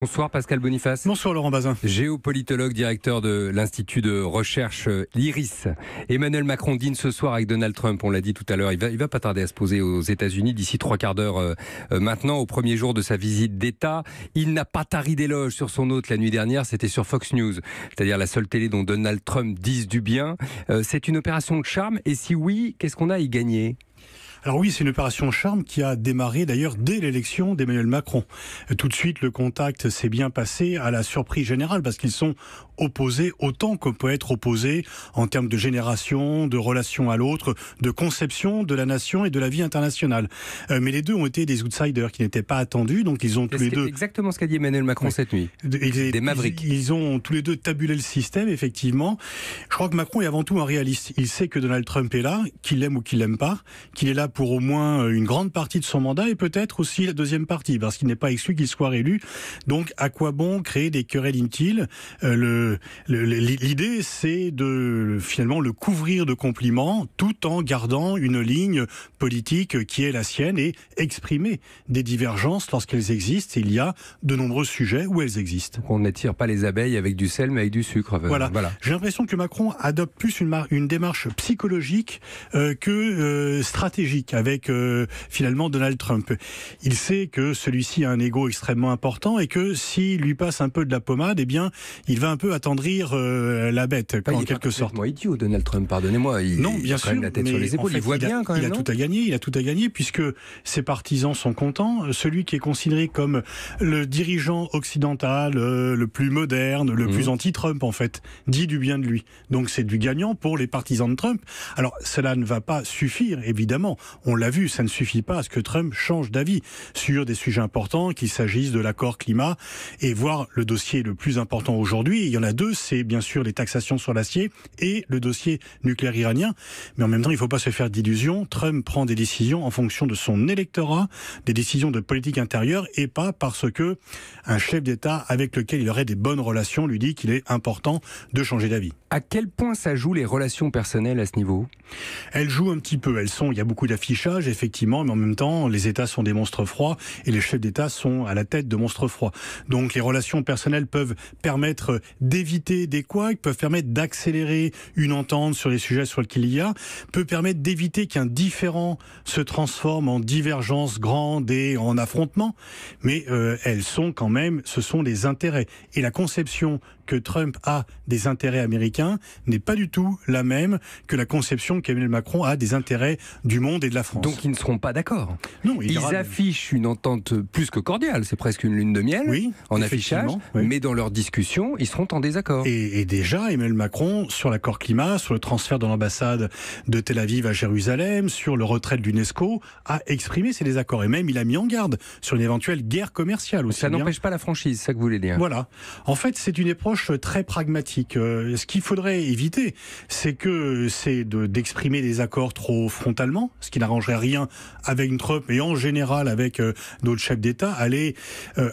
Bonsoir Pascal Boniface. Bonsoir Laurent Bazin. Géopolitologue, directeur de l'Institut de recherche l'IRIS. Emmanuel Macron dîne ce soir avec Donald Trump, on l'a dit tout à l'heure. Il va pas tarder à se poser aux États-Unis d'ici 3/4 d'heure maintenant, au premier jour de sa visite d'État. Il n'a pas tari d'éloges sur son hôte la nuit dernière, c'était sur Fox News, c'est-à-dire la seule télé dont Donald Trump dise du bien. C'est une opération de charme, et si oui, qu'est-ce qu'on a à y gagner ? Alors oui, c'est une opération charme qui a démarré d'ailleurs dès l'élection d'Emmanuel Macron. Tout de suite, le contact s'est bien passé à la surprise générale parce qu'ils sont opposés autant qu'on peut être opposé en termes de génération, de relation à l'autre, de conception de la nation et de la vie internationale. Mais les deux ont été des outsiders qui n'étaient pas attendus, donc ils ont tous les deux... Exactement ce qu'a dit Emmanuel Macron cette nuit. Des mavericks. Ils ont tous les deux tabulé le système, effectivement. Je crois que Macron est avant tout un réaliste. Il sait que Donald Trump est là, qu'il l'aime ou qu'il l'aime pas, qu'il est là pour au moins une grande partie de son mandat et peut-être aussi la deuxième partie, parce qu'il n'est pas exclu qu'il soit réélu. Donc, à quoi bon créer des querelles inutiles ? L'idée, c'est de finalement le couvrir de compliments, tout en gardant une ligne politique qui est la sienne et exprimer des divergences lorsqu'elles existent. Et il y a de nombreux sujets où elles existent. On n'attire pas les abeilles avec du sel, mais avec du sucre. Voilà. J'ai l'impression que Macron adopte plus une démarche psychologique que stratégique avec finalement Donald Trump. Il sait que celui-ci a un ego extrêmement important et que s'il lui passe un peu de la pommade, eh bien, il va un peu attendrir la bête, en quelque sorte. Il est idiot, Donald Trump, pardonnez-moi. Non, bien sûr, quand même la tête sur les épaules. Il voit bien quand même. Il a tout à gagner puisque ses partisans sont contents. Celui qui est considéré comme le dirigeant occidental, le plus moderne, le plus anti-Trump en fait, dit du bien de lui. Donc c'est du gagnant pour les partisans de Trump. Alors cela ne va pas suffire, évidemment. On l'a vu, ça ne suffit pas à ce que Trump change d'avis sur des sujets importants, qu'il s'agisse de l'accord climat et voire le dossier le plus important aujourd'hui. Il y en a deux, c'est bien sûr les taxations sur l'acier et le dossier nucléaire iranien. Mais en même temps, il ne faut pas se faire d'illusions. Trump prend des décisions en fonction de son électorat, des décisions de politique intérieure et pas parce que un chef d'État avec lequel il aurait des bonnes relations lui dit qu'il est important de changer d'avis. À quel point ça joue les relations personnelles à ce niveau ? Elles jouent un petit peu. Il y a beaucoup d'affichage, effectivement, mais en même temps, les États sont des monstres froids et les chefs d'État sont à la tête de monstres froids. Donc les relations personnelles peuvent permettre d'éviter des couacs, peuvent permettre d'accélérer une entente sur les sujets sur lesquels il y a, peut permettre d'éviter qu'un différend se transforme en divergence grande et en affrontement. Mais elles sont quand même, ce sont des intérêts. Et la conception que Trump a des intérêts américains n'est pas du tout la même que la conception qu'Emmanuel Macron a des intérêts du monde et de la France. Donc ils ne seront pas d'accord. Non, ils affichent une entente plus que cordiale, c'est presque une lune de miel en affichage, mais dans leur discussion, ils seront en désaccord. Et déjà, Emmanuel Macron, sur l'accord climat, sur le transfert de l'ambassade de Tel Aviv à Jérusalem, sur le retrait de l'UNESCO, a exprimé ses désaccords. Et même, il a mis en garde sur une éventuelle guerre commerciale aussi. Ça n'empêche pas la franchise, c'est ça que vous voulez dire. Voilà. En fait, c'est une approche très pragmatique. Ce qu'il faudrait éviter, c'est d'exprimer des accords trop frontalement, ce qui n'arrangerait rien avec Trump et en général avec d'autres chefs d'État. Aller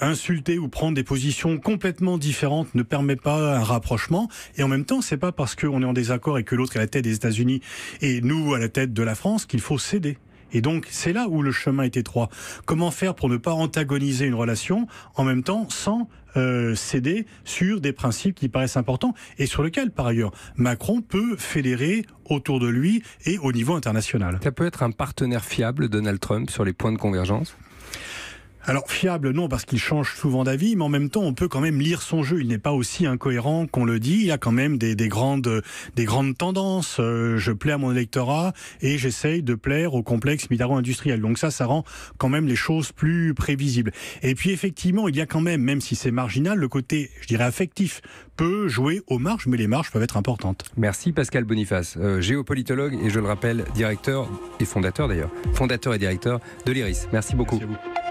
insulter ou prendre des positions complètement différentes ne permet pas un rapprochement. Et en même temps, c'est pas parce qu'on est en désaccord et que l'autre est à la tête des États-Unis et nous à la tête de la France qu'il faut céder. Et donc, c'est là où le chemin est étroit. Comment faire pour ne pas antagoniser une relation en même temps sans céder sur des principes qui paraissent importants et sur lesquels, par ailleurs, Macron peut fédérer autour de lui et au niveau international. Ça peut être un partenaire fiable, Donald Trump, sur les points de convergence ? Alors fiable non, parce qu'il change souvent d'avis, mais en même temps on peut quand même lire son jeu. Il n'est pas aussi incohérent qu'on le dit. Il a quand même des grandes tendances. Je plais à mon électorat et j'essaye de plaire au complexe militaro-industriel. Donc ça rend quand même les choses plus prévisibles. Et puis effectivement, il y a quand même si c'est marginal, le côté, je dirais, affectif peut jouer aux marges, mais les marges peuvent être importantes. Merci Pascal Boniface, géopolitologue et je le rappelle, fondateur et directeur de l'IRIS. Merci beaucoup. Merci à vous.